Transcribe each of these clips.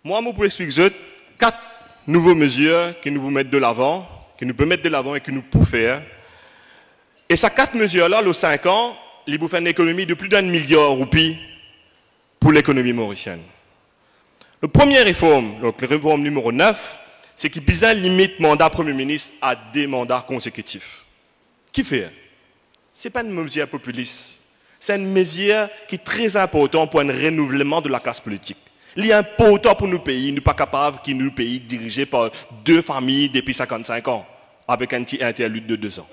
Moi, je peux expliquer 4 nouvelles mesures que nous pouvons mettre de l'avant, et que nous pouvons faire. Et ces 4 mesures-là, les 5 ans, ils vont faire une économie de plus d'1 milliard de roupies pour l'économie mauricienne. La première réforme, donc la réforme numéro 9, c'est qu'il vise à limiter le mandat Premier ministre à 2 mandats consécutifs. Qui fait? Ce n'est pas une mesure populiste. C'est une mesure qui est très importante pour un renouvellement de la classe politique. Il est important pour nos pays, nous ne sommes pas capables que nos pays dirigés par 2 familles depuis 55 ans, avec un petit interlude de 2 ans.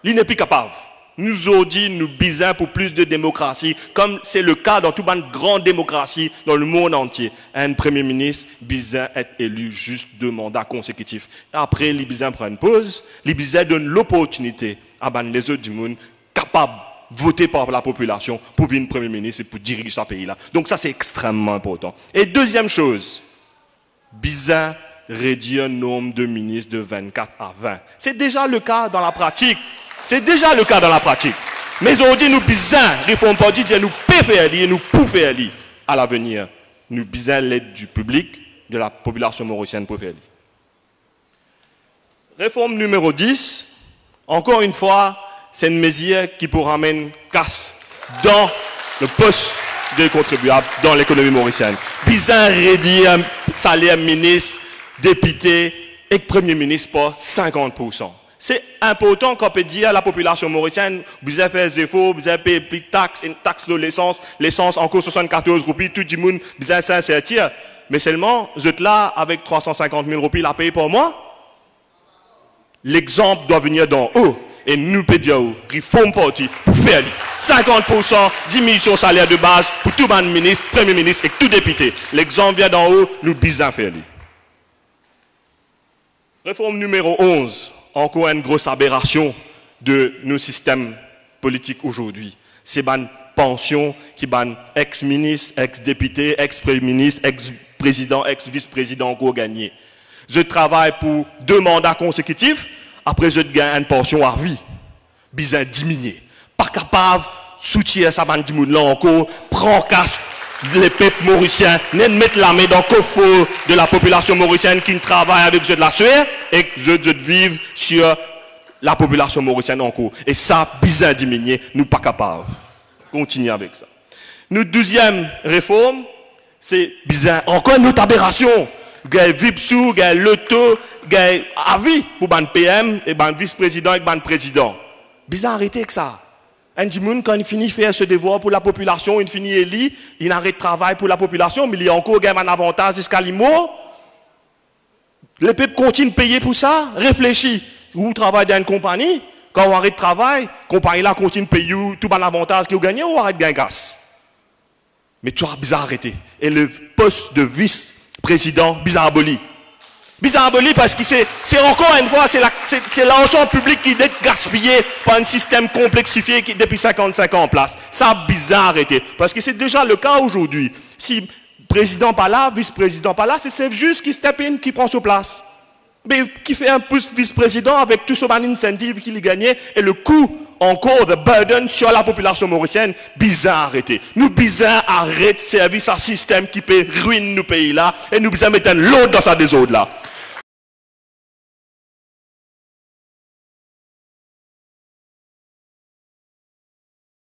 Il n'est plus capable. Nous avons dit, nous bisons pour plus de démocratie, comme c'est le cas dans toute une grande démocratie dans le monde entier. Un Premier ministre bisant être élu juste 2 mandats consécutifs. Après, il bisant prend une pause, il bisant donne l'opportunité à les autres du monde capables de voter par la population pour devenir Premier ministre et pour diriger ce pays-là. Donc ça, c'est extrêmement important. Et deuxième chose, bisant réduire le nombre de ministres de 24 à 20. C'est déjà le cas dans la pratique. Mais aujourd'hui, nous bisons, réforme politique, nous pouvons faire et nous pouvons faire à l'avenir. Nous bisons l'aide du public, de la population mauricienne pour faire. Réforme numéro 10, encore une fois, c'est une mesure qui pourra amener casse dans le poste des contribuables dans l'économie mauricienne. Bisons réduire le salaire ministre, député et Premier ministre pour 50%. C'est important qu'on peut dire à la population mauricienne, vous avez fait des efforts, vous avez payé plus de taxes, une taxe de l'essence encore 74 roupies, tout le monde, vous avez s'insertir. Mais seulement, vous êtes là avec 350 000 roupies à payer pour moi. L'exemple doit venir d'en haut. Et nous pouvons dire, réforme parti pour faire 50%, diminution salaire de base pour tout le ministre, Premier ministre et tout député. L'exemple vient d'en haut, nous bisons faire. Réforme numéro 11. Encore une grosse aberration de nos systèmes politiques aujourd'hui. C'est une pension qui ban ex-ministre, ex-député, ex-premier ministre, ex-président, ex-vice-président encore gagné. Je travaille pour 2 mandats consécutifs, après je gagne une pension à vie. Bizarre diminuer. Pas capable de soutenir ça bande monde là encore, prend casse les peuples mauriciens, mettre la main dans le coffre de la population mauricienne qui travaille avec eux de la sueur et que eux vivent sur la population mauricienne encore. Et ça, bizarre diminuer, nous pas capables. Continuer avec ça. Notre 12e réforme, c'est bizarre. Encore une autre aberration. Gagne Vipsou, gagne Loto, gagne avis pour ban PM et ban vice-président et ban président. Bizarre arrêter avec ça. Un dimoun, quand il finit de faire ce devoir pour la population, il finit élu, il arrête de travail pour la population, mais il y a encore un avantage jusqu'à l'IMO. Les peuples continuent de payer pour ça. Réfléchis. Vous travaillez dans une compagnie, quand on arrête de travail, la compagnie là continue de payer tout un avantage que vous gagnez ou arrête de gagner gaz. Mais tu as bizarre arrêté. Et le poste de vice-président, bizarre aboli. Bizarre aboli parce que c'est encore une fois, c'est l'argent public qui est gaspillé par un système complexifié qui est depuis 55 ans en place. Ça, bizarre arrêté. Parce que c'est déjà le cas aujourd'hui. Si président pas là, vice-président pas là, c'est juste qui step in, qui prend sa place. Mais qui fait un plus vice-président avec tout ce incentive qu'il gagnait et le coût encore de burden sur la population mauricienne, bizarre arrêté. Nous bizarre arrête service à système qui peut ruiner nos pays là et nous bizarre mettre l'autre dans sa désordre là.